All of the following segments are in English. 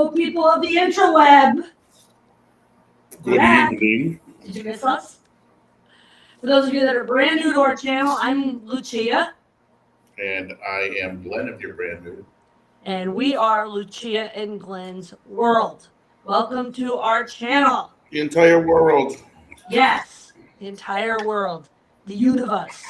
Hello, people of the interweb. Good evening. Did you miss us? For those of you that are brand new to our channel, I'm Lucia. And I am Glenn if you're brand new. And we are Lucia and Glenn's World. Welcome to our channel. The entire world. Yes, the entire world. The universe.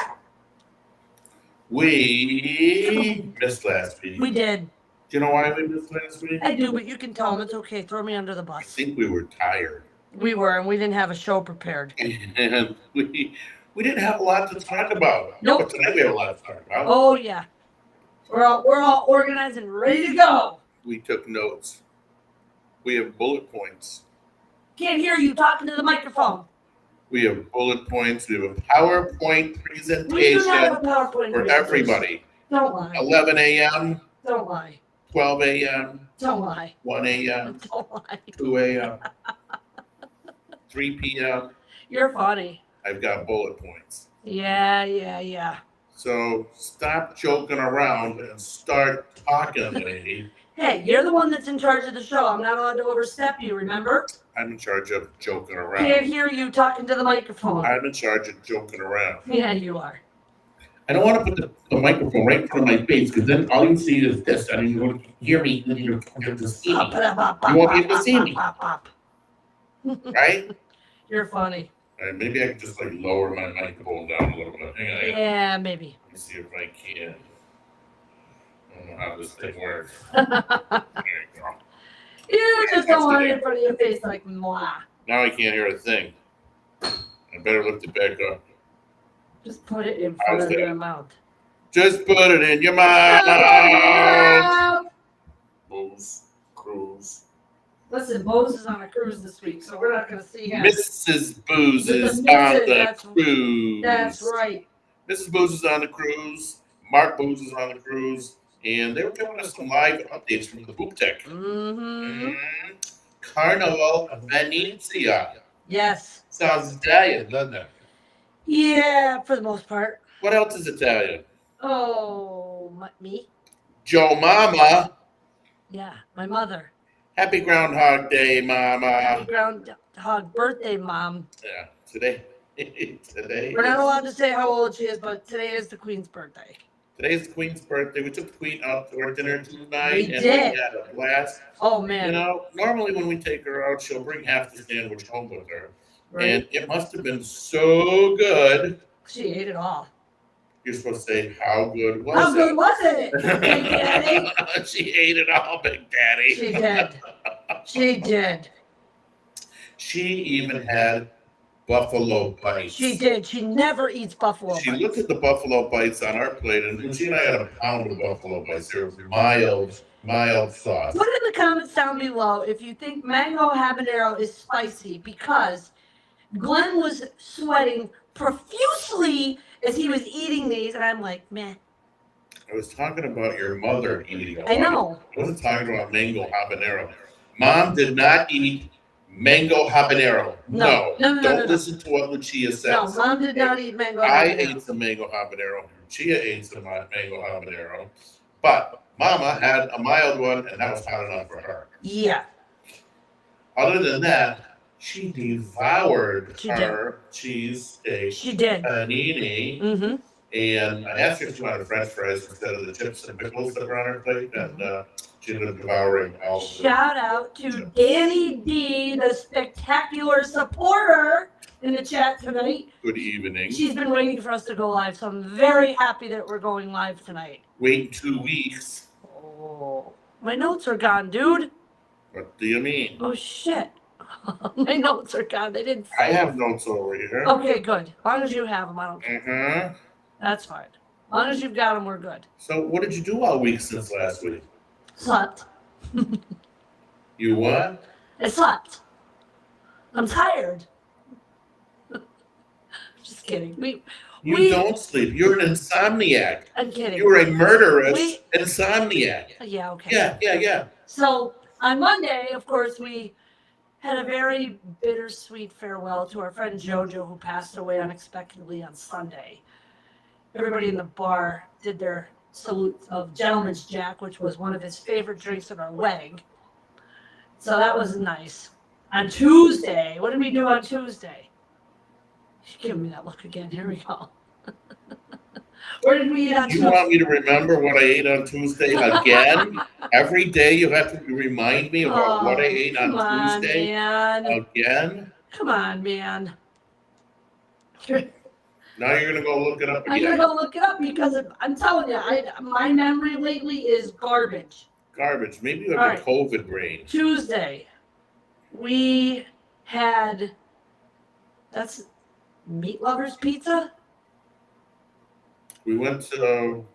We missed last week. We did. Do you know why we missed last week? I do, but you can tell them it's okay. Throw me under the I bus. think we were tired. We were, and we didn't have a show prepared. And we didn't have a lot to talk about. Nope. But tonight we have a lot to talk about. Oh, yeah. We're all organized and ready to go. We took notes. We have bullet points. Can't hear you talking to the microphone. We have bullet points. We have a PowerPoint We do not have a presentation PowerPoint for presentation. Everybody. Don't lie. 11 a.m., Don't lie. 12 a.m., Don't lie. 1 a.m., Don't lie. 2 a.m., 3 p.m. You're funny. I've got bullet points. Yeah. So stop joking around and start talking, lady. Hey, you're the one that's in charge of the show. I'm not allowed to overstep you, remember? I'm in charge of joking Can't around. hear you talking to the microphone. I'm in charge of joking around. Yeah, you are. I don't want to put the microphone right in front of my face because then all you see is this. I mean, you want to hear me, then you have to see me. You won't be able to see me, right? You're funny. All right, maybe I can just like lower my microphone down a little bit. Hang on. Yeah, maybe. Let me see if I can. I don't know how this thing works. There you go. You just don't want it in front of your face like moi. Now I can't hear a thing. I better lift it back up. Just put it in front How's of that? your mouth. Just put it in your mouth. Booze cruise. Listen, Bose is on a cruise this week, so we're not going to see him. Mrs. Booze is Mrs. on the That's- cruise. That's right. Mrs. Booze is on the cruise. Mark Booze is on the cruise. And they were giving us some live updates from the Boop Tech. Mm-hmm. Carnival of Venezia. Yes. Sounds Italian, doesn't it? Yeah, for the most part. What else is Italian? Oh, me? Joe Mama. Yeah, my mother. Happy Groundhog Day, Mama. Happy Groundhog birthday, Mom. Yeah, today. Today. We're not allowed to say how old she is, but today is the Queen's birthday. Today's the Queen's birthday. We took the Queen out to our dinner tonight. We and did. We had a blast. Oh, You man. know, normally when we take her out, she'll bring half the sandwich home with her. Right? And it must have been so good. She ate it all. You're supposed to say, how good was How it? good was it, Big Daddy? She ate it all, Big Daddy. She did. She did. She even had buffalo bites. She did. She never eats buffalo She bites. looked at the buffalo bites on our plate, and she and I had a pound of buffalo bites. They were mild sauce. Put in the comments down below if you think mango habanero is spicy, because Glenn was sweating profusely as he was eating these, and I'm like, meh. I was talking about your mother eating a I lot. know. I wasn't talking about mango habanero. Mom did not eat mango habanero. No. Don't listen to what Lucia says. No, Mom did not eat mango I habanero. ate some mango habanero. Lucia ate some mango habanero. But Mama had a mild one, and that was hot enough for her. Yeah. Other than that, she devoured She her cheesesteak She did. panini. Mm-hmm. And I asked her if she wanted French fries instead of the chips and pickles that were on her plate, and she ended up devouring all of them. Shout out to Danny D, the spectacular supporter in the chat tonight. Good evening. She's been waiting for us to go live, so I'm very happy that we're going live tonight. Wait 2 weeks. Oh, my notes are gone, dude. What do you mean? Oh, shit. My notes are gone. They didn't. I have notes over here. Okay, good. As long as you have them, I don't care. Uh-huh. That's fine. As long as you've got them, we're good. So what did you do all week since last week? Slept. You what? I slept. I'm tired. Just kidding. You don't sleep. You're an insomniac. I'm kidding. You're a murderous We- insomniac. Yeah, okay. Yeah. So on Monday, of course, we had a very bittersweet farewell to our friend JoJo, who passed away unexpectedly on Sunday. Everybody in the bar did their salute of Gentleman's Jack, which was one of his favorite drinks at our wedding. So that was nice. On Tuesday, what did we do on Tuesday? She's giving me that look again. Here we go. Where did we eat on Tuesday? You want me to remember what I ate on Tuesday again? Every day you have to remind me about what I ate on Tuesday man. again? Come on, man. Now you're going to go look it up I'm again. going to go look it up because I'm telling you, my memory lately is garbage. Garbage. Maybe you have All a right. COVID brain. Tuesday, we had, that's Meat Lovers Pizza? We went to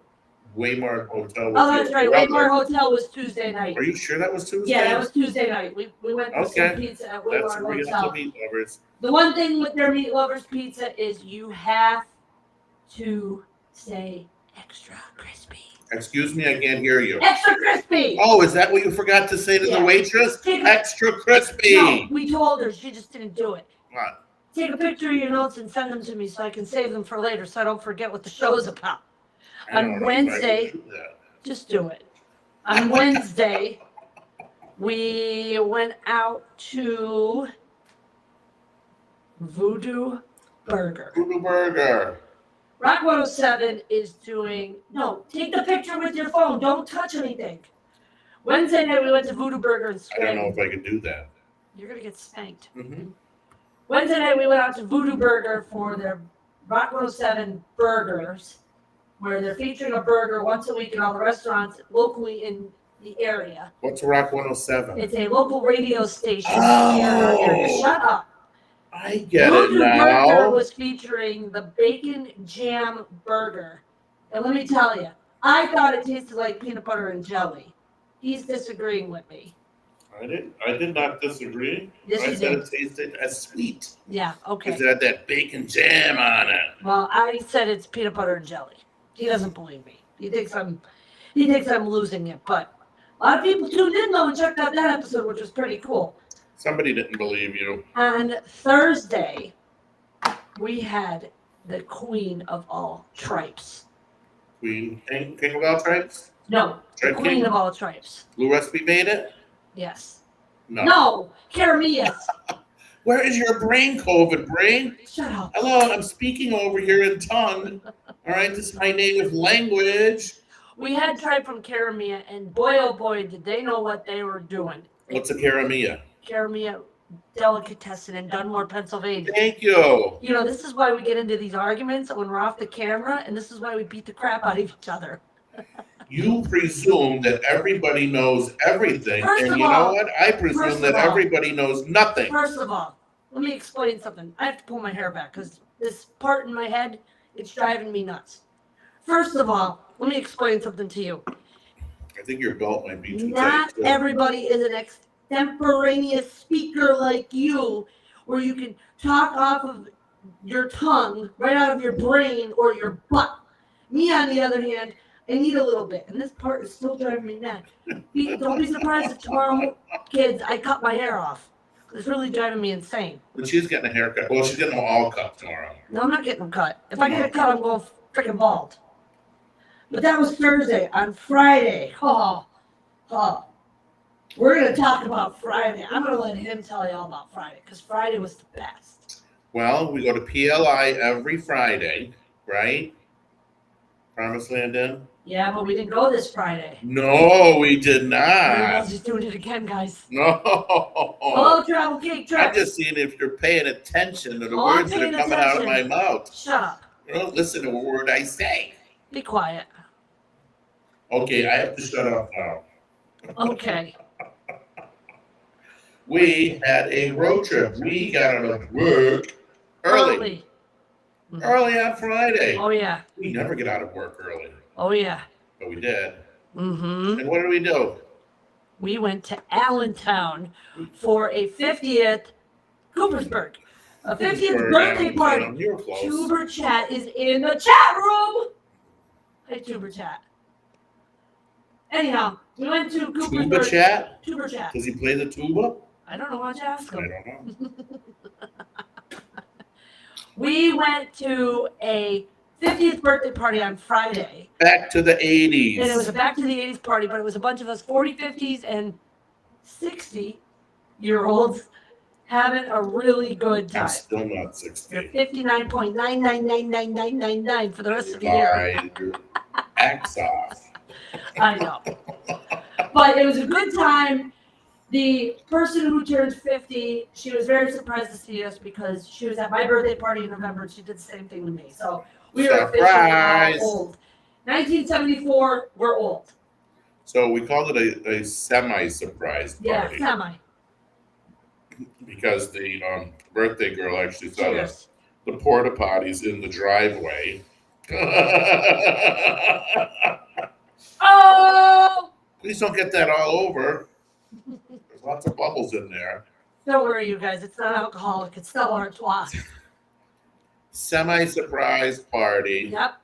Waymart Hotel. Oh, that's right. Waymart Hotel was Tuesday night. Are you sure that was Tuesday? Yeah, that was Tuesday night. We went to some pizza at That's Waymart real Hotel. Meat Lovers. The one thing with their Meat Lovers Pizza is you have to say extra crispy. Excuse me, I can't hear you. Extra crispy! Oh, is that what you forgot to say to the waitress? Extra crispy! No, we told her. She just didn't do it. What? Take a picture of your notes and send them to me so I can save them for later so I don't forget what the show's about. On Wednesday, just do it. On Wednesday, we went out to Voodoo Burger. Voodoo Burger. Rock 107 is doing, no, take the picture with your phone. Don't touch anything. Wednesday night, we went to Voodoo Burger in I don't know Scranton. if I can do that. You're going to get spanked. Mm-hmm. Wednesday night, we went out to Voodoo Burger for their Rock 107 burgers, where they're featuring a burger once a week in all the restaurants locally in the area. What's Rock 107? It's a local radio station here in our area. Shut up. I get Voodoo it now. Burger was featuring the bacon jam burger. And let me tell you, I thought it tasted like peanut butter and jelly. He's disagreeing with me. I did not disagree. Yes, I you said did. it tasted as sweet. Yeah, okay. Because it had that bacon jam on it. Well, I said it's peanut butter and jelly. He doesn't believe me. He thinks I'm losing it. But a lot of people tuned in though and checked out that episode, which was pretty cool. Somebody didn't believe you. On Thursday, we had the queen of all tripes. King of all tribes? No, the Tripe queen King? of all tripes. Blue Recipe made it? Yes. No. No, Cara Mia. Where is your brain, COVID brain? Shut up. Hello, I'm speaking over here in tongue. All right, this is my native language. We had tripe from Cara Mia, and boy, oh boy, did they know what they were doing. What's a Cara Mia? Cara Mia delicatessen in Dunmore, Pennsylvania. Thank you. You know, this is why we get into these arguments when we're off the camera, and this is why we beat the crap out of each other. You presume that everybody knows everything, First and of you know all- what? I presume that everybody knows nothing. First of all, let me explain something. I have to pull my hair back because this part in my head, it's driving me nuts. First of all, let me explain something to you. I think your belt might be too Not tight. too. everybody is an extemporaneous speaker like you, where you can talk off of your tongue, right out of your brain or your butt. Me, on the other hand, I need a little bit, and this part is still driving me nuts. Don't be surprised if tomorrow, kids, I cut my hair off. It's really driving me insane. But she's getting a haircut. Well, she's getting them all cut tomorrow. No, I'm not getting them cut. If I get a cut, I'm going freaking bald. But that was Thursday. On Friday, we're going to talk about Friday. I'm going to let him tell you all about Friday, because Friday was the best. Well, we go to PLI every Friday, right? Promised Land Inn? Yeah, but we didn't go this Friday. No, we did We're not. just doing it again, guys. No. Hello, Travel Cake I'm Trucks. just seeing if you're paying attention to the Oh, I'm words that are paying coming out of my attention. mouth. Shut up. You don't listen to a word I say. Be quiet. Okay, I have to shut up now. Okay. We had a road trip. We got out of work early on Friday. Oh, yeah. We never get out of work early, Oh, yeah. but we did. Mm-hmm. And what did we do? We went to Allentown for a 50th Coopersburg. A 50th birthday party. You were close. Tuber Chat is in the chat room. Hey, Tuber Chat. Anyhow, we went to Coopersburg. Tuba chat? Tuber Chat. Does he play the tuba? I don't know what to ask I him. don't know. We went to a 50th birthday party on Friday. Back to the 80s. And it was a back to the 80s party, but it was a bunch of us 40, 50s, and 60 60-year-olds having a really good I'm time. still not You're 60. 59.9999999 for the rest of the year. Bye. Your axe off. I know. But it was a good time. The person who turned 50, she was very surprised to see us because she was at my birthday party in November and she did the same thing to me. So we are officially all Surprise! old. 1974, we're old. So we called it a semi-surprise Yeah, party semi. because the birthday girl actually saw Cheers. the porta potties in the driveway. Oh! Please don't get that all over. There's lots of bubbles in there. Don't worry, you guys. It's not alcoholic. It's Stella Artois. Semi-surprise party. Yep.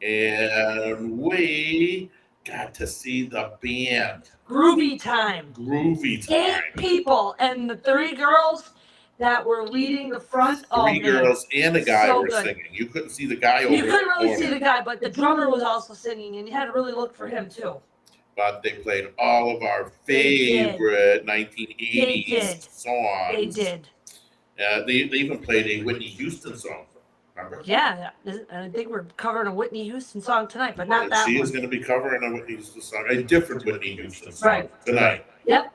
And we got to see the band. Groovy time. Groovy time. 8 people and the 3 girls that were leading the front. Three girls and a guy So were good. singing. You couldn't see the guy over You couldn't really the see corner, the guy, but the drummer was also singing, and you had to really look for him too. but they played all of our They did. favorite They 1980s did. songs. They did. They even played a Whitney Houston song. Remember? Yeah, I think we're covering a Whitney Houston song tonight, but not that She one. is going to be covering a Whitney Houston song, a different Whitney Houston song Right. tonight. Yep.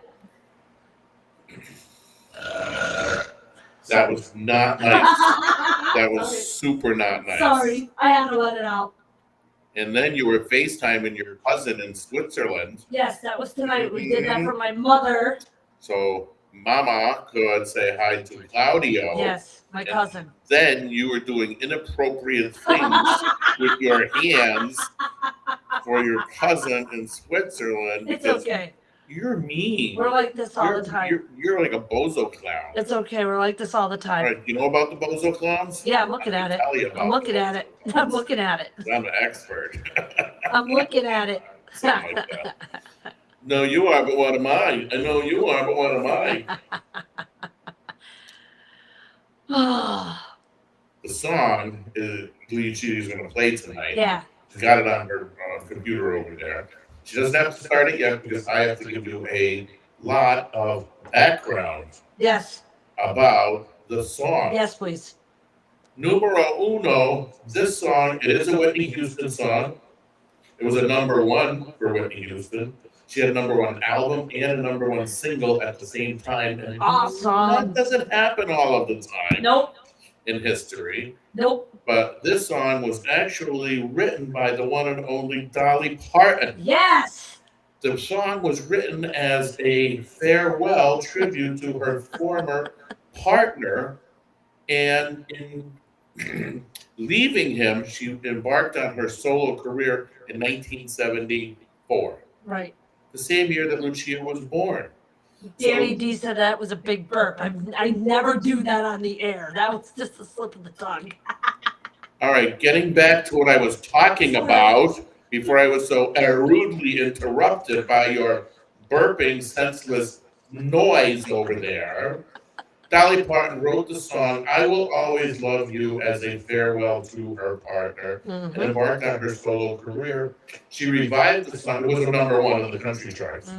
That was not nice. That was super not nice. Sorry, I had to let it out. And then you were FaceTiming your cousin in Switzerland. Yes, that was tonight. We did that for my mother. So Mama could say hi to Claudio. Yes, my cousin. Then you were doing inappropriate things with your hands for your cousin in Switzerland. It's because okay. You're mean. We're like this all the time. You're like a bozo clown. It's okay. We're like this all the All time. right, you know about the bozo clowns? Yeah, I'm looking at it. Tell you about I'm looking at it. I'm looking at it. I'm an expert. I'm looking at it. Something like that. No, you are, but what am I? I know you are, but what am I? The song Lucia is going to play tonight. Yeah. She's got it on her computer over there. She doesn't have to start it yet because I have to give you a lot of background Yes. about the song. Yes, please. Numero uno, this song, it is a Whitney Houston song. It was a #1 for Whitney Houston. She had a #1 album and a #1 single at the same time. And Awesome. that doesn't happen all of the time Nope. in history. Nope. But this song was actually written by the one and only Dolly Parton. Yes. The song was written as a farewell tribute to her former partner. And in leaving him, she embarked on her solo career in 1974, Right. the same year that Lucia was born. Danny D said that was a big burp. I never do that on the air. That was just a slip of the tongue. All right, getting back to what I was talking about before I was so rudely interrupted by your burping, senseless noise over there. Dolly Parton wrote the song, I Will Always Love You, as a farewell to her partner and embarked on her solo career. She revived the song. It was a #1 on the country charts.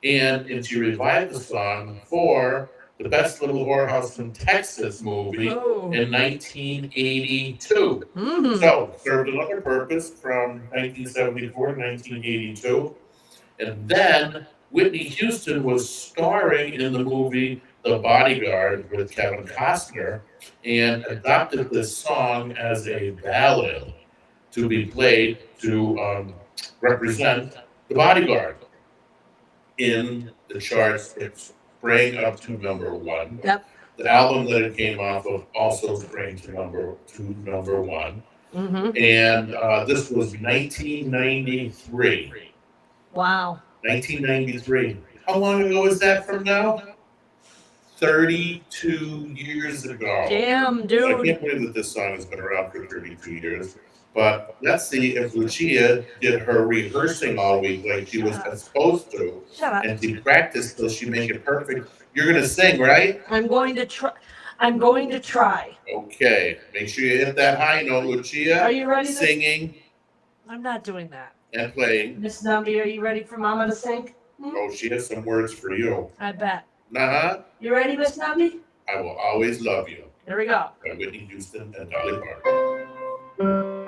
And she revived the song for the Best Little Whorehouse in Texas movie in 1982. So, served another purpose from 1974 to 1982. And then Whitney Houston was starring in the movie The Bodyguard with Kevin Costner and adopted this song as a ballad to be played to represent The Bodyguard. In the charts, it sprang up to #1. Yep. The album that it came off of also sprang to #1. And this was 1993. Wow. 1993. How long ago is that from now? 32 years ago. Damn, I dude. can't believe that this song has been around for 32 years. But let's see if Lucia did her rehearsing all week like she was supposed to. Shut up. And she practiced till she make it perfect. You're going to sing, right? I'm going to try. I'm going to try. Okay. Make sure you hit that high note, Lucia. Are you ready? Singing I'm not doing that. and playing. Miss Numby, are you ready for Mama to sing? Oh, she has some words for you. I bet. Uh-huh. You ready, Miss Numbie? I Will Always Love You Here we go. by Whitney Houston and Dolly Parton.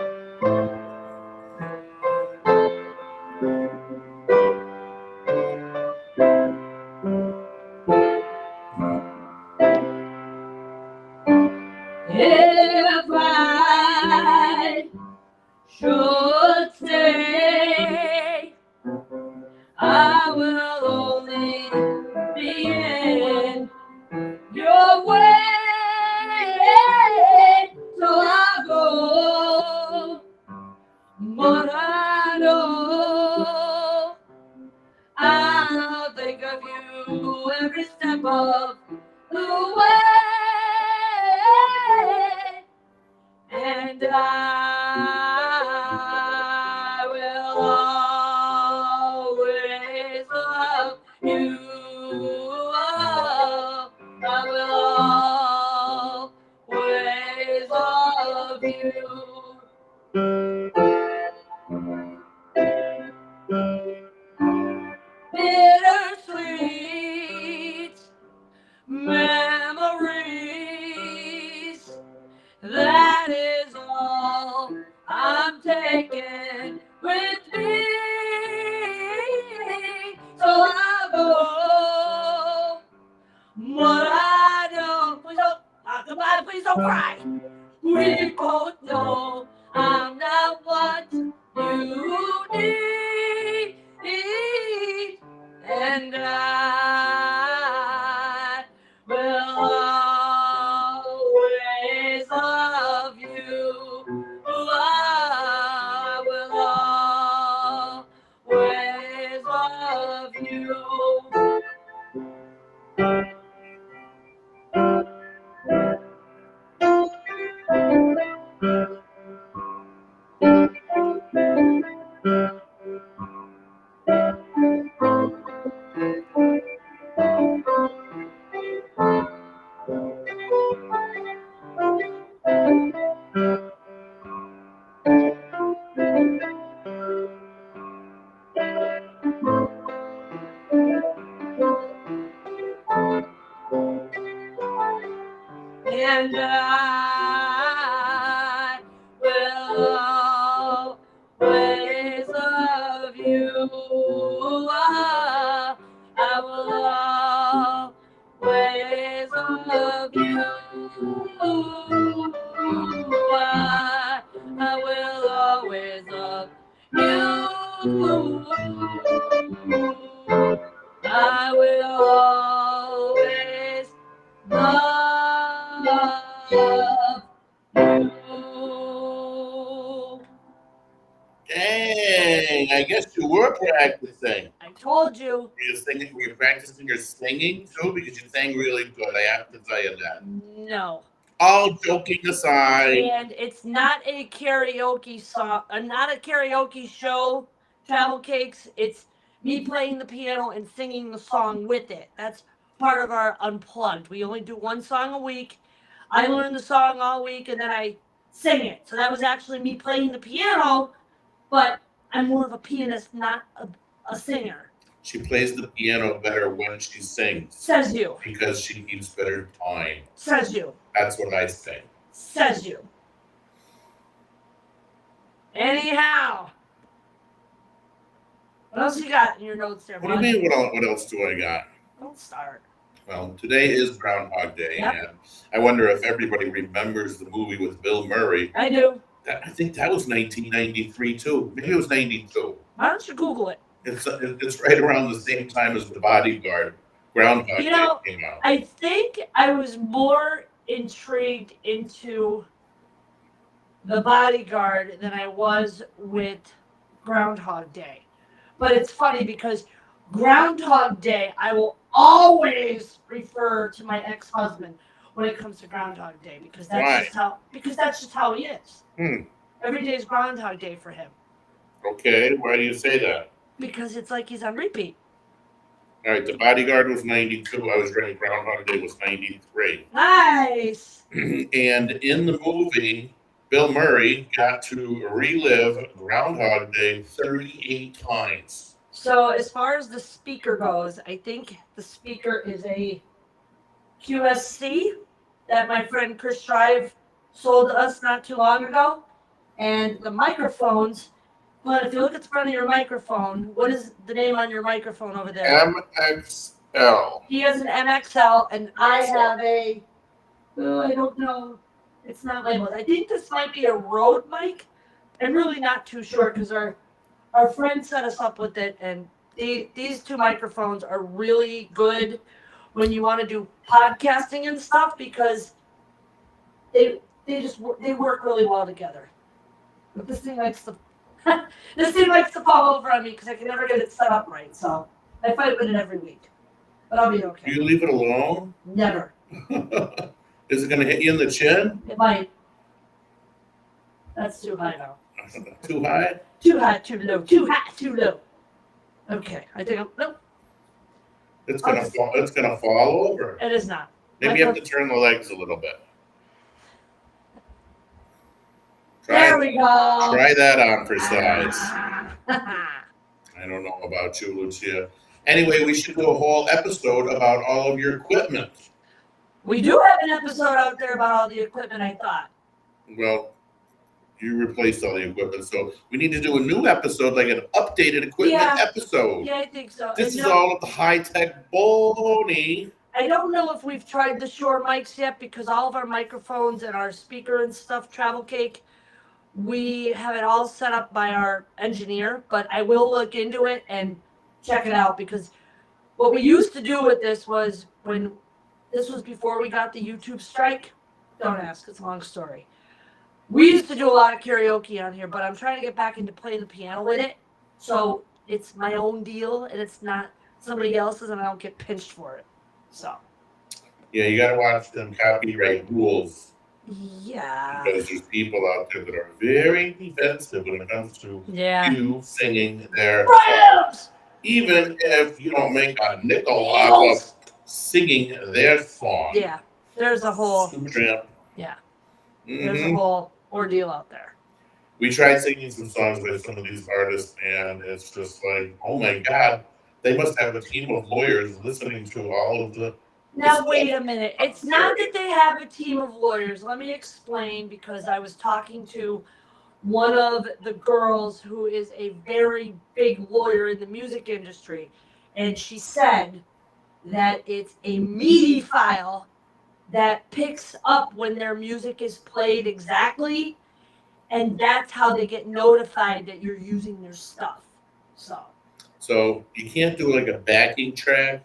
If I should say I will only be in your way, so I go, but I know I'll think of you every step of the way, and I will always love you. I will always love you. Bittersweet memories, that is all I'm taking with me. So I go, but I don't. Please don't. Goodbye. Please don't cry. We both know I'm not what you need, and I will always love you. I will always love you. And I will always love you. I will always love you. I will always love you. I will always love you. Dang, I guess you were practicing. I told you. Were you practicing your singing too? Because you sang really good, I have to tell you that. No. All joking aside. And it's not a karaoke song, not a karaoke show, Travel Cakes. It's me playing the piano and singing the song with it. That's part of our Unplugged. We only do one song a week. I learn the song all week and then I sing it. So that was actually me playing the piano, but I'm more of a pianist, not a singer. She plays the piano better when she sings. Says you. Because she keeps better time. Says you. That's what I say. Says you. Anyhow. What else you got in your notes there, What do you mean, what else do I got? Don't start. Well, today is Groundhog Day, Yep. and I wonder if everybody remembers the movie with Bill Murray. I do. I think that was 1993 too. Maybe it was 92. Why don't you Google it? It's right around the same time as The Bodyguard. Groundhog Day came out. I think I was more intrigued into The Bodyguard than I was with Groundhog Day. But it's funny because Groundhog Day, I will always refer to my ex-husband when it comes to Groundhog Day because that's just how he is. Every day is Groundhog Day for him. Okay, why do you say that? Because it's like he's on repeat. All right, The Bodyguard was 92. I was ready. Groundhog Day was 93. Nice. And in the movie, Bill Murray got to relive Groundhog Day 38 times. So as far as the speaker goes, I think the speaker is a QSC that my friend Chris Drive sold to us not too long ago. And the microphones, but if you look at the front of your microphone, what is the name on your microphone over there? MXL. He has an MXL, and I have a, oh, I don't know. It's not labeled. I think this might be a Rode mic. I'm really not too sure because our friend set us up with it, and these two microphones are really good when you want to do podcasting and stuff because they work really well together. But this thing likes to fall over on me because I can never get it set up right. So I fight with it every week, but I'll be Do okay. you leave it alone? Never. Is it going to hit you in the chin? It might. That's too high now. Too high? Too high, too low. Too high, too low. Okay, I think nope. It's gonna fall. It's gonna fall over. It is not. Maybe you have to turn the legs a little bit. There we go. Try that on for size. I don't know about you, Lucia. Anyway, we should do a whole episode about all of your equipment. We do have an episode out there about all the equipment, I thought. Well, you replaced all the equipment, so we need to do a new episode, like an updated equipment episode. Yeah, I think so. This is all of the high-tech baloney. I don't know if we've tried the Shure mics yet because all of our microphones and our speaker and stuff, Travel Cake, we have it all set up by our engineer, but I will look into it and check it out because what we used to do with this was when this was before we got the YouTube strike. Don't ask, it's a long story. We used to do a lot of karaoke on here, but I'm trying to get back into playing the piano with it. So it's my own deal and it's not somebody else's and I don't get pinched for it. So. Yeah, you gotta watch them copyright rules. Yeah. Because there's people out there that are very defensive when it comes to you singing their songs. Even if you don't make a nickel out of singing their song. Yeah, there's a whole. Supertramp. Yeah. There's a whole ordeal out there. We tried singing some songs by some of these artists, and it's just like, oh my God, they must have a team of lawyers listening to all of the. Now, wait a minute. It's not that they have a team of lawyers. Let me explain because I was talking to one of the girls who is a very big lawyer in the music industry, and she said that it's a MIDI file that picks up when their music is played exactly, and that's how they get notified that you're using their stuff. So you can't do like a backing track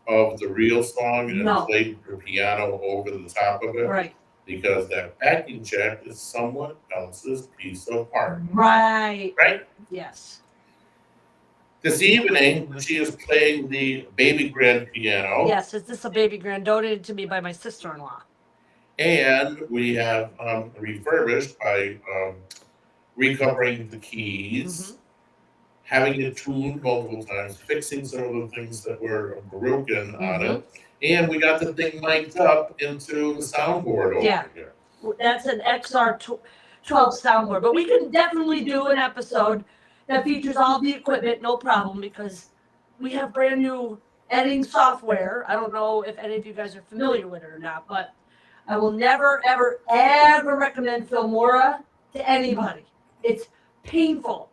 of the real song and play the piano over the top of it, right? Because that backing track is someone else's piece of art, right? Yes. This evening, she is playing the baby grand piano. Yes, this is a baby grand donated to me by my sister-in-law. And we have refurbished by recovering the keys, having it tuned multiple times, fixing some of the things that were broken on it. And we got the thing mic'd up into the soundboard over here. That's an XR12 soundboard. But we can definitely do an episode that features all the equipment, no problem, because we have brand new editing software. I don't know if any of you guys are familiar with it or not, but I will never, ever, ever recommend Filmora to anybody. It's painful.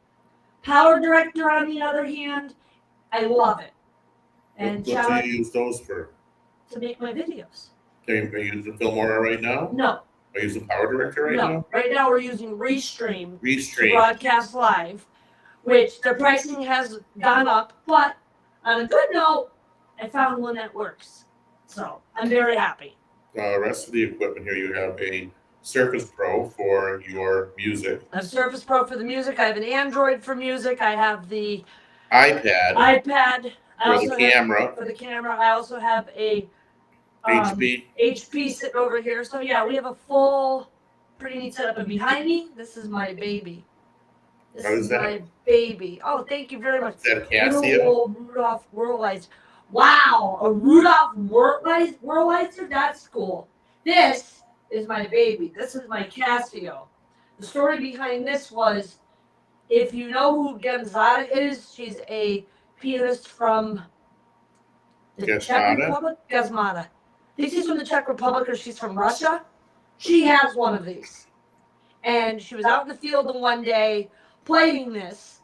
Power Director, on the other hand, I love it. And what do you use those for? To make my videos. Are you using Filmora right now? No. Are you using Power Director right now? No. Right now we're using Restream. Restream. To broadcast live, which their pricing has gone up, but on a good note, I found one that works. So I'm very happy. The rest of the equipment here, you have a Surface Pro for your music. I have Surface Pro for the music. I have an Android for music. I have the iPad for the camera. For the camera. I also have a HP sitting over here. So yeah, we have a full, pretty neat setup. And behind me, this is my baby. This is my baby. Oh, thank you very much. Is that a Casio? Rudolph Whirlwiser. Wow, a Rudolph Whirlwiser? That's cool. This is my baby. This is my Casio. The story behind this was If you know who Gonzada is, she's a pianist from the Czech Gazmata? Republic. Gazmata. I think she's from the Czech Republic or she's from Russia. She has one of these. And she was out in the field one day playing this.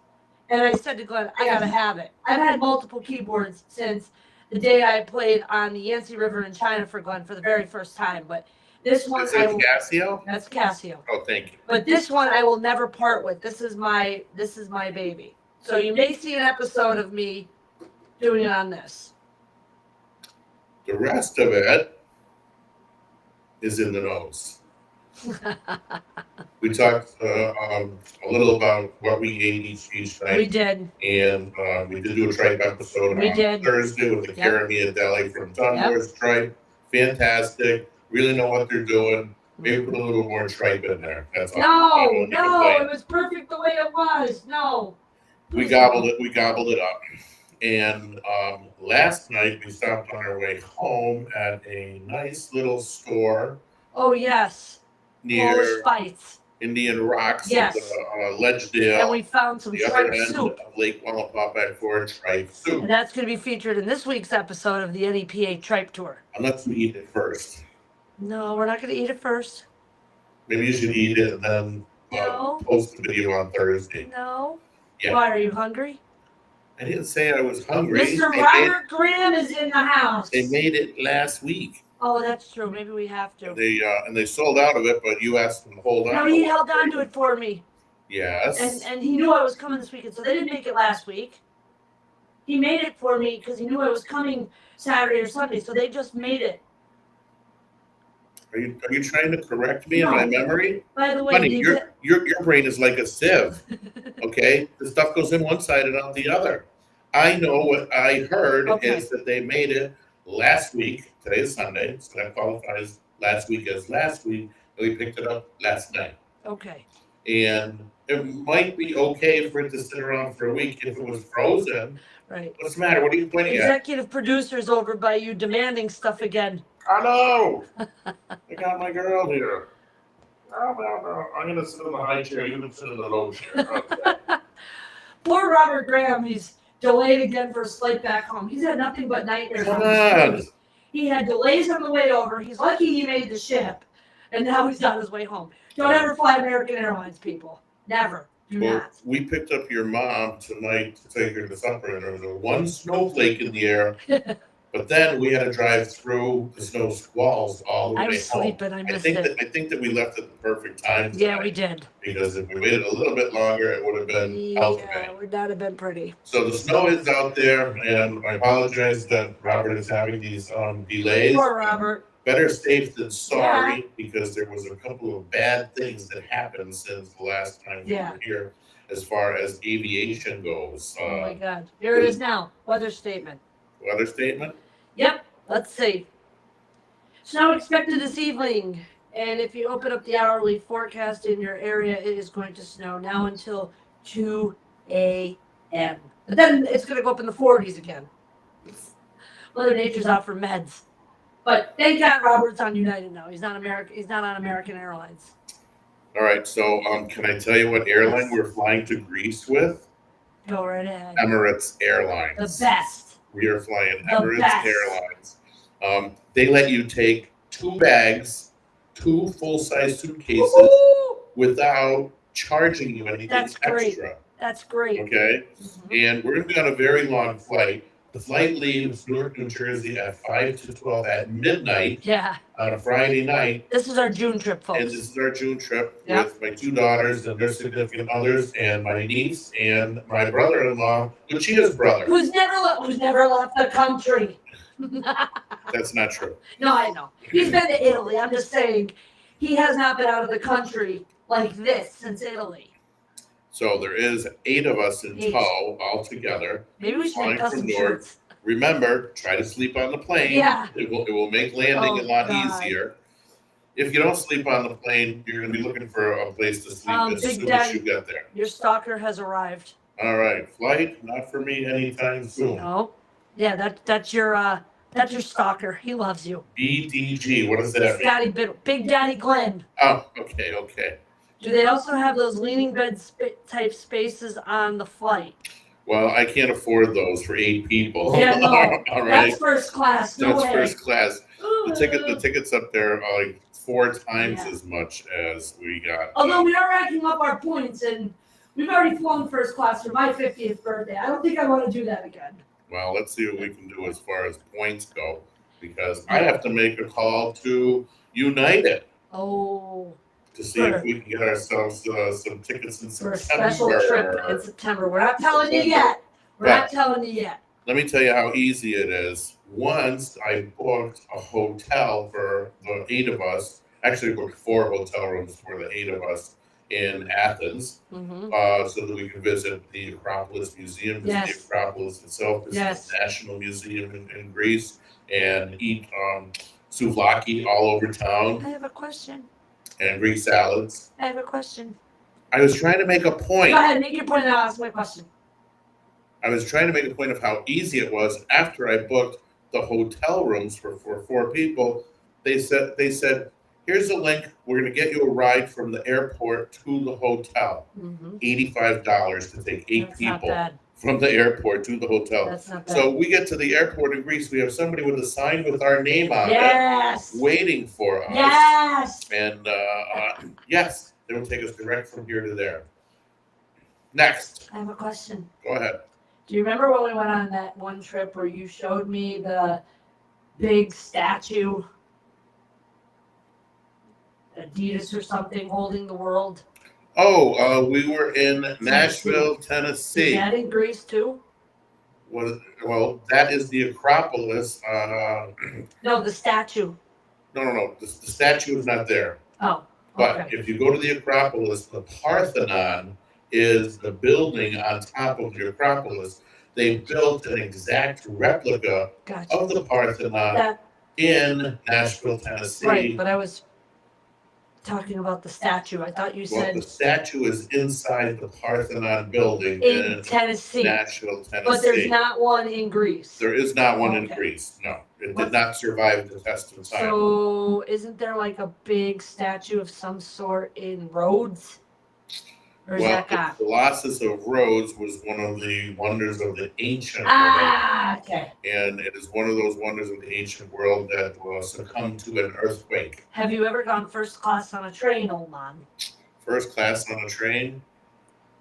And I said to Glenn, I gotta have it. I've had multiple keyboards since the day I played on the Yangtze River in China for Glenn for the very first time. But this one, Is it Casio? that's Casio. Oh, thank you. But this one I will never part with. This is my baby. So you may see an episode of me doing it on this. The rest of it is in the nose. We talked a little about what we ate each night. We did. And we did do a tripe episode on Thursday with the Cara Mia deli from Dunmore's Tripe. Fantastic. Really know what they're doing. Maybe put a little more tripe in there. That's all. No, it was perfect the way it was. No. We gobbled it up. And last night we stopped on our way home at a nice little store. Oh yes. Near Spites. Indian Rocks, yes. Ledgedale. And we found some tripe soup. Of Lake Wallapop for tripe soup. And that's going to be featured in this week's episode of the NEPA Tripe Tour. Unless we eat it first. No, we're not going to eat it first. Maybe you should eat it and then post the video on Thursday. No. Yeah. Why, are you hungry? I didn't say I was hungry. Mr. Robert Graham is in the house. They made it last week. Oh, that's true. Maybe we have to. They sold out of it, but you asked them to hold on. No, he held on to it for me. Yes. And he knew I was coming this weekend, so they didn't make it last week. He made it for me because he knew I was coming Saturday or Sunday, so they just made it. Are you trying to correct me in my memory? By the way, honey, your brain is like a sieve. Okay, the stuff goes in one side and out the other. I know what I heard is that they made it last week. Today is Sunday, so that qualifies last week as last week. And we picked it up last night. Okay. And it might be okay for it to sit around for a week if it was frozen. Right. What's the matter? What are you pointing at? Executive producer's over by you demanding stuff again. Hello. I got my girl here. No. I'm going to sit in the high chair. You can sit in the low chair. Okay. Poor Robert Graham. He's delayed again for his flight back home. He's had nothing but nightmares. Come on. He had delays on the way over. He's lucky he made the ship. And now he's on his way home. Don't ever fly American Airlines, people. Never. Do not. We picked up your mom tonight to take her to supper, and there was one snowflake in the air. But then we had to drive through the snow squalls all the way home. I was sleeping. I missed I think that we left at the perfect time tonight. Yeah, we did. Because if we waited a little bit longer, it would have been healthy. Yeah, it would not have been pretty. So the snow is out there, and I apologize that Robert is having these delays. Poor Robert. Better safe than sorry, because there was a couple of bad things that happened since the last time we were here as far as aviation goes. Oh my God. Here it is now. Weather statement. Weather statement? Yep. Let's see. Snow expected this evening. And if you open up the hourly forecast in your area, it is going to snow now until 2 a.m. But then it's going to go up in the 40s again. Mother Nature's out for meds. But thank God Robert's on United now. He's not on American Airlines. All right. So can I tell you what airline we're flying to Greece with? Go right ahead. Emirates Airlines. The best. We are flying Emirates Airlines. They let you take 2 bags, 2 full-size suitcases without charging you anything extra. That's great. Okay. Mm-hmm. And we're going to be on a very long flight. The flight leaves Newark, New Jersey at 5 to 12 at midnight. Yeah. On a Friday night. This is our June trip, folks. And this is our June trip with my 2 daughters and their significant others and my niece and my brother-in-law, Lucia's brother. Who's never left the country. That's not true. No, I know. He's been to Italy. I'm just saying he has not been out of the country like this since Italy. So there is 8 of us in tow all together. Maybe we should make custom shirts. Remember, try to sleep on the plane. Yeah. It will make landing a lot easier. If you don't sleep on the plane, you're going to be looking for a place to sleep as soon as you get there. Your stalker has arrived. All right. Flight, not for me anytime soon. No. Yeah, that's your stalker. He loves you. BDG, what does that mean? Big Daddy Glenn. Oh, okay. Do they also have those leaning bed type spaces on the flight? Well, I can't afford those for 8 people. Yeah, no. All right. That's first class. No That's way. first class. The tickets up there are like 4 times Yeah. as much as we got. Although we are racking up our points, and we've already flown first class for my 50th birthday. I don't think I want to do that again. Well, let's see what we can do as far as points go, because I have to make a call to United Oh, to see if we can get ourselves some tickets in for September. a special trip in September. We're not telling you yet. We're not telling you yet. Let me tell you how easy it is. Once I booked a hotel for the 8 of us. Actually, booked 4 hotel rooms for the 8 of us in Athens, Mm-hmm. so that we could visit the Acropolis Museum, visit Yes. the Acropolis itself, visit Yes. the National Museum in Greece, and eat souvlaki all over I town have a question. and Greek salads. I have a question. I was trying to make a point. Go ahead, make your point and I'll ask my question. I was trying to make a point of how easy it was after I booked the hotel rooms for 4 people. They said, here's a link. We're going to get you a ride from the airport to the hotel. Mm-hmm. $85 to take 8 That's not people bad. from the airport to the hotel. That's not bad. So we get to the airport in Greece. We have somebody with a sign with our name on Yes. it waiting for us. Yes. And yes, they will take us direct from here to there. Next, I have a question. go ahead. Do you remember when we went on that one trip where you showed me the big statue, Adidas or something, holding the world? Oh, we were in Nashville, Is Tennessee. that in Greece too? Well, that is the Acropolis. No, the statue. No. The statue is not there. Oh, But okay. if you go to the Acropolis, the Parthenon is the building on top of the Acropolis. They built an exact replica Gotcha. of the Parthenon That, in Nashville, Tennessee. right, but I was talking about the statue. I thought you Well, said the statue is inside the Parthenon building in in Tennessee, Nashville, Tennessee. but there's not one in Greece. There is not one in Okay. Greece. No, it did not survive the test of time. So isn't there like a big statue of some sort in Rhodes? Or is Well, that the gone? Colossus of Rhodes was one of the wonders of the ancient world. Ah, okay. And it is one of those wonders of the ancient world that was succumbed to an earthquake. Have you ever gone first class on a train, old man? First class on a train?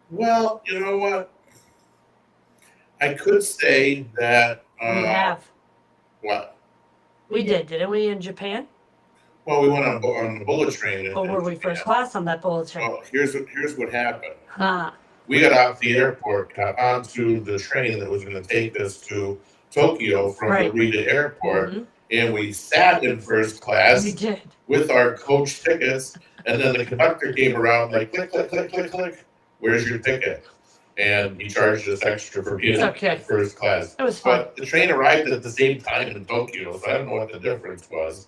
Well, you know what? I could say that. We have. What? We didn't we, in Japan? Well, we went on the bullet train. Or were we first class on that bullet train? Well, here's what happened. Huh. We got off the airport, got onto the train that was going to take us to Tokyo from Right. Narita Airport, Mhm. and we sat in first class We did. with our coach tickets, and then the conductor came around like, click, click, click, click, click, where's your ticket? And he charged us extra for being It's okay. in first class. It was fun. But the train arrived at the same time in Tokyo, so I don't know what the difference was.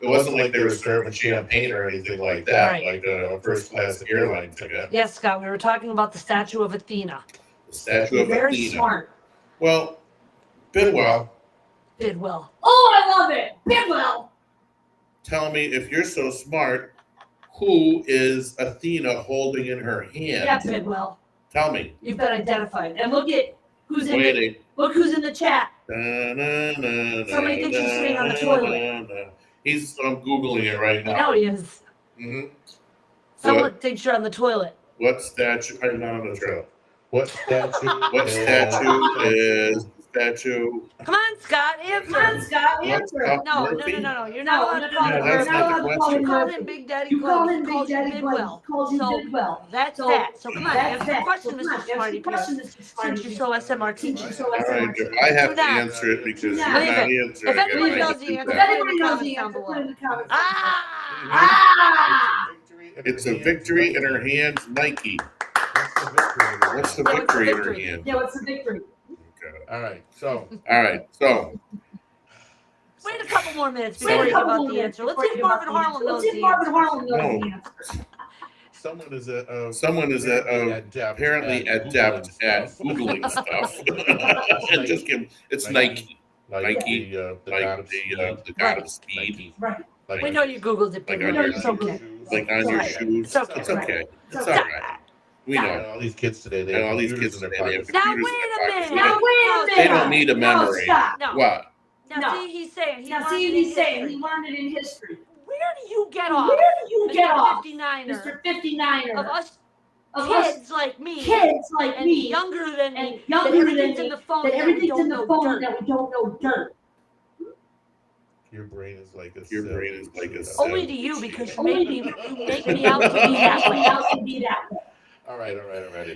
It wasn't like they were serving champagne or anything like that, Right. like a first class airline ticket. Yes, Scott, we were talking about the statue of Athena. The statue You're of very Athena. smart. Well, Bidwell, Bidwell. Oh, I love it. Bidwell. tell me, if you're so smart, who is Athena holding in her hand? Yeah, Bidwell. Tell me. You've been identified. And look at who's in the, Waiting. look who's in the chat. Somebody Somebody thinks he's sitting on the toilet. He's Googling it right I now. know he is. hmm Someone thinks you're on the toilet. What statue? I'm not on the trail. What statue? What statue is statue? Come on, Scott, answer. Come on, Scott, What's answer. up, No, Murphy? no. You're not allowed to call no, him that's Murphy. not the question. You called him Big Daddy You call him Glenn. He Big Daddy Big Glenn. Well. He calls you So, Bidwell. That's So, that. So come on, That's answer the that. question, So come Mr. on, answer Smarty the question, Pants. Mr. Smarty Since you're so SMRT. Since you're so All right, SMRT. if I have Do to that. answer it because Do you're that. not If answering anybody it, I knows have the to do answer, If that. anybody knows Comments the down answer, below. put it in the comments. Ah! Ah! It's a victory in her hands, Nike. What's the Oh, it's a victory in her victory. hand? Yeah, what's the victory? Okay. All right, so All right, so Wait a couple more minutes Wait before a you give couple out more the minutes answer. Let's before see if you give out Marvin the Harlem answer. knows Let's see the if Marvin answer. Harlem knows No. the answer. someone is someone is apparently adept at Googling Googling stuff. And just give, it's Nike. like Nike, the like god of the speed, god of speed. Nike, Right. We know you Googled it, but Like we on know your it's okay. like on your Right. shoes. It's okay. It's okay. It's all Stop. right. We And know. all these kids today, they And have all these computers kids in their today, they have pockets. Now computers in wait their a pockets. minute. Now wait a minute. They don't need a No, memory. stop. No. What? Now No. see, he's saying he Now learned see, it in he's saying history. he learned it in history. Where do you get Where off, do you get Mr. off, 59er, Mr. 59er, of us of us kids like me kids like and me younger than and me, that younger than everything's in me, the phone that that we everything's don't in the know phone dirt? that we don't know dirt? Your brain is like a Your cell. brain is like a Only cell. to you because you Only make me out to be that way. Out to be that way. All right, already.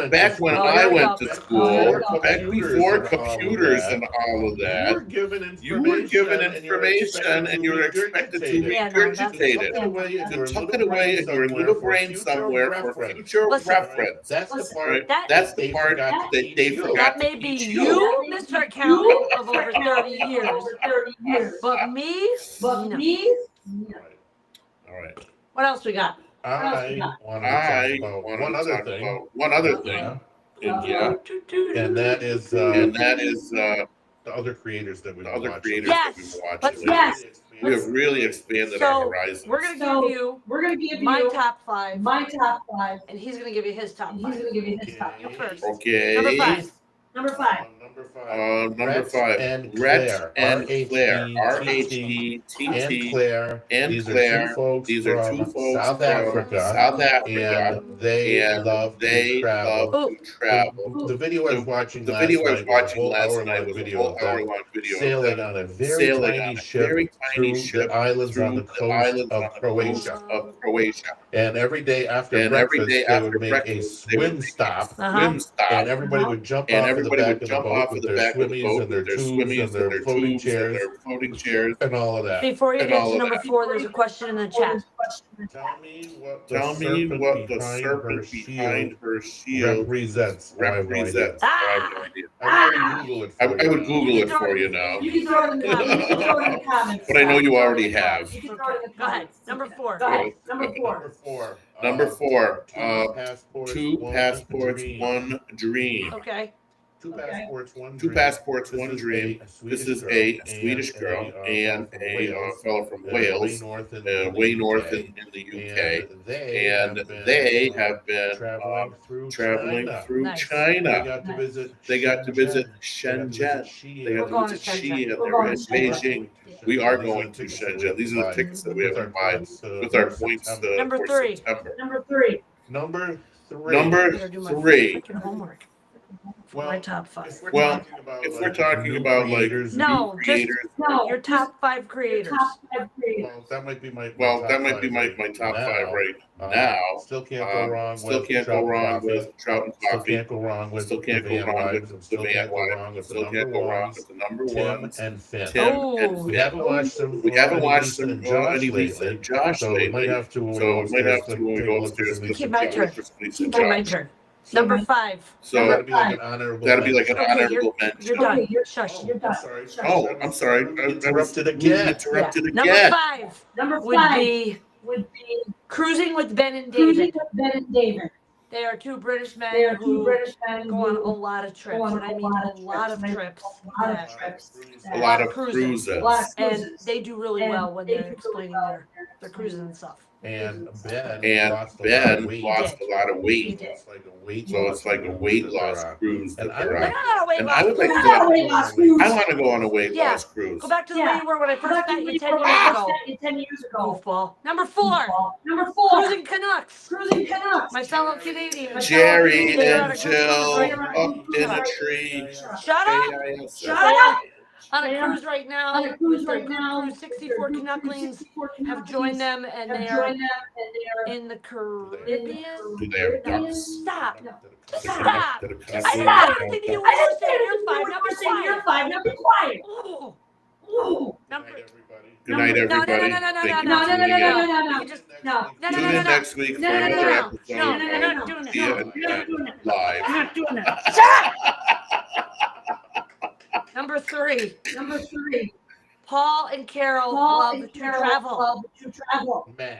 Back when I went Oh, here we go. to school, back before and all of computers that, and all of you that, were given information and you were expected to Yeah, no, that's- regurgitate it. To tuck it away in your little brain somewhere for future Listen. reference. That's the Listen, part. That- That's the part that that they you. forgot That may to be teach you, Mr. Accountant of over 30 years, Over 30 years. but me, But no. me, no. All right. What else we got? I want to I talk about want one to other talk thing. about one other thing. Yeah. Yeah. And that is The other creators that we've been other watching. creators Yes. that we've been watching. Let's- lately. Yes. We have really expanded our So horizons. we're gonna So, give you We're gonna give my you top 5, my top 5, and he's gonna give you his top and he's 5. gonna give you his top. You first. Okay. Number 5. Number 5. Number 5. and Rhett Claire. and Claire. R-H-E-T-T. And R-H-E-T-T. Claire. And These Claire. are two folks These are two from folks South from Africa. South Africa. And they love to travel. love to travel. The video I was watching The last video I was night was a watching whole last hour-long night was a video whole of them hour-long video sailing of on a them very sailing tiny on a ship very tiny through ship the islands on the through coast islands of on the Croatia. coast of Croatia. And every day after And every breakfast, day they after would make a breakfast, they would swim make a stop. swim stop. And everybody would jump And off of the everybody back would of the jump boat off of with the their back of the swimmies boat and their with their tubes swimmies and their and floating their tubes and chairs their floating chairs. and all of that. Before you And get all to of number that. 4, there's a question in the chat. Tell me what Tell me what the serpent behind her shield represents. I have no idea. represents. I have no idea. I would Google it for I you. would Google it for you now. You can throw it in the comments. You can throw it in the comments. But I know you already have. You can throw it in the Go ahead. comments. Number 4. Go ahead. Number 4. Number 4. Number 4. Two passports, Two passports, one dream. one dream. Okay. Two passports, one Two dream. passports, one dream. This is a Swedish girl and a fellow from Wales, way north in the UK. And they have been traveling through Nice. China. They got to visit Shenzhen. Shenzhen. They We're got going to to visit Shenzhen. Xi'an. They We're were going in to Shenzhen. Beijing. We are going to Shenzhen. These are the tickets that we have to buy with our points Number for 3. September. Number 3. Number 3. Number Better do my 3. freaking homework for my top 5. Well, if we're talking about like No, new just creators, No. your top 5 Your creators. top 5 creators. Well, that might be my top 5 right now. Still can't go wrong Still with can't Trout go and wrong Coffee. with Trout and Still Coffee. can't go wrong with Still can't the go Van wrong Wives, with and the still Van can't go wrong Wives. with the Still number can't go wrong ones, with the number Tim ones. and Finn. Tim Oh. and We Finn. haven't watched them. We haven't any watched Lisa some and Josh any Lisa lately, and Josh so we lately. might have to when we So go we might have to upstairs when we take go a look upstairs at to Lisa Keep and my Josh. turn. Lisa and Okay, my Josh. turn. Number 5. So That'd be like an honorable that'd be like an Okay, honorable You're mention. done. Okay, you're- Shush. You're done. sorry. Oh, I'm sorry. I was Interrupted again. Interrupted Number again. 5 Number would 5 be would be Cruising with Ben and Cruising David. with Ben and David. They are 2 British men They are 2 who British men go on a who lot of trips, go on and I mean a lot of trips. trips. A lot that- of trips. A lot of cruising. cruises. A lot of And cruises. they do really And well when they they're do really explaining well. their cruising and stuff. And Ben And lost a lot Ben of weight. lost a lot of He weight. did. It's like a weight So it's like a weight loss cruise that And I they're would on. like- Ah, weight And loss I would like cruise. to go on Weight loss cruise. I want to go on a weight Yeah. loss cruise. Go back to the way Yeah. you were when I first met you 10 When years I ago. first met you 10 years ago. Goofball. Number 4. Number 4. Cruising Canucks. Cruising Canucks. My fellow Canadians. Jerry They are on and a cruise Jill right up in a tree. Shut up. AIS. Shut up. On a They are cruise right now. On a cruise with their right good now. crew, 64 Canucklings have joined them, and Have they joined are them and they are in the Caribbean. Do they have ducks? Stop. No. Stop. I I didn't say anything to you. I We're didn't say saying you're you're 5. Now be You're quiet. 5. Now be quiet. Ooh. Ooh. Number. Good night, No, no, everybody. no, no, no, Thank you No, for no, no, tuning no, in. no, no, no. You just- No. No, no, Tune no, in no. next week for No, no, no, another no. episode No, of we're not doing that. Tia No, and you're not Ken doing that. Live. You're not doing that. Shut Number 3. up. Number 3. Paul and Carol Paul love and to Carol travel. love to travel. Man.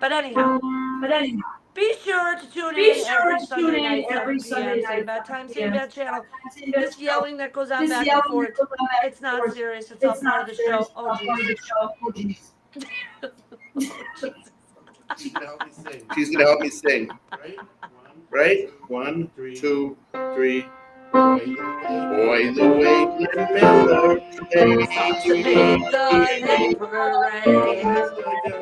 But anyhow, be sure to tune in every Sunday night, 7 p.m. Same bad time, same bad channel. This yelling that goes on back and forth, it's not serious. It's all part of the show. Oh, geez. She's gonna help me sing. Right? 1, Right? 1, 2, 3. Boy, Boy, the way Glenn Miller Stops to make the hit parade.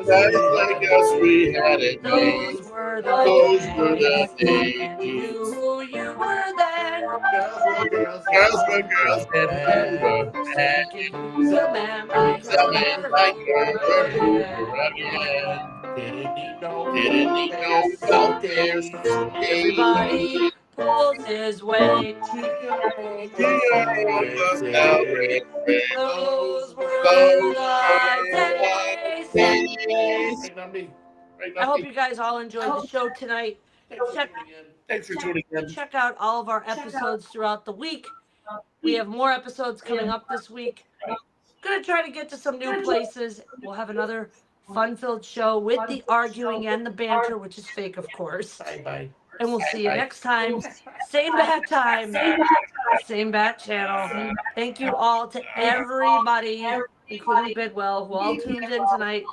guys like us, we had it made. Those were the Those were the days. days. And you knew who you were then. Girls were girls and men were men. The man like Some men like her again. again. Didn't he know? Didn't he know about their days? Everybody pulls his weight. Those were the days. Days. I hope you guys all enjoyed the show tonight. Thanks for tuning in. Check out all of our episodes throughout the week. We have more episodes coming up this week. Gonna try to get to some new places. We'll have another fun-filled show with the arguing and the banter, which is fake, of course. Bye. And we'll see you next time. Same bat time, same bat channel. Thank you all to everybody, including Bidwell, who all tuned in tonight.